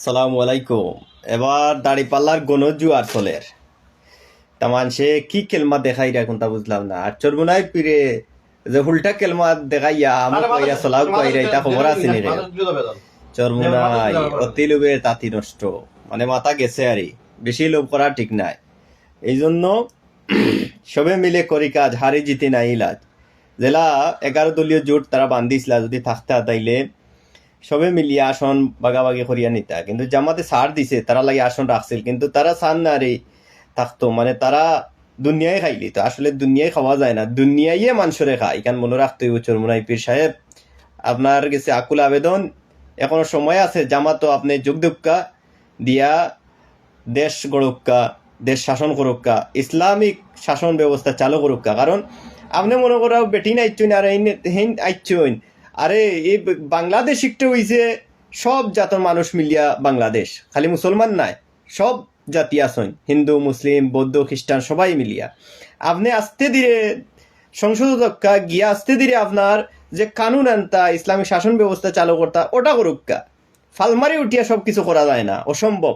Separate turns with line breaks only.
সালামু আলাইকুম। এবার দাড়িপাল্লার গণজুয়ার চলের তা মানুষে কি কেলমা দেখাই রাখুন তা বুঝলাম না। আর চরমুনাই পিরে যে উল্টা কেলমা দেখাইয়া আমি কইরা চলাও কইরা এটা খবর আছে নি রে। চরমুনাই অতি লোভে তাঁতি নষ্ট, মানে মাথা গেছে আরই, বেশি লোভ করা ঠিক নাই। এই জন্য সবে মিলে করি কাজ, হারি জিতে নাই ইলাজ। জেলা 11 দলীয় জোট তারা বান্ধিছিলা, যদি থাকতে তাইলে সবে মিলিয়ে আসন বাগাবাগি করিয়া নিতা, কিন্তু জামাতে ছাড় দিছে, তারা লাগে আসন রাখছিল, কিন্তু তারা ছাড় না রে থাকতো, মানে তারা দুনিয়ায় খাইলি। তো আসলে দুনিয়ায় খাওয়া যায় না, দুনিয়ায় মানুষরে খায়, এখান মনে রাখতে হইব। চরমুনাই পীর সাহেব, আপনার কাছে আকুল আবেদন, এখনো সময় আছে। জামাতো আপনি যোগদুক্কা দিয়া দেশ গড়ুক্কা, দেশ শাসন করুক্কা, ইসলামিক শাসন ব্যবস্থা চালু করুক্কা। কারণ আপনি মনে করো বেটিন আইচুন আর হেন আইচুন, আরে এই বাংলাদেশ একটা হইছে সব জাতের মানুষ মিলিয়া বাংলাদেশ, খালি মুসলমান নাই, সব জাতি আছেন, হিন্দু মুসলিম বৌদ্ধ খ্রিস্টান সবাই মিলিয়া। আপনি আস্তে ধীরে সংশোধকা গিয়া আস্তে ধীরে আপনার যে কানুন আনতা, ইসলামিক শাসন ব্যবস্থা চালু করতা, ওটা করুক্কা। ফালমারি উঠিয়া সব কিছু করা যায় না, অসম্ভব।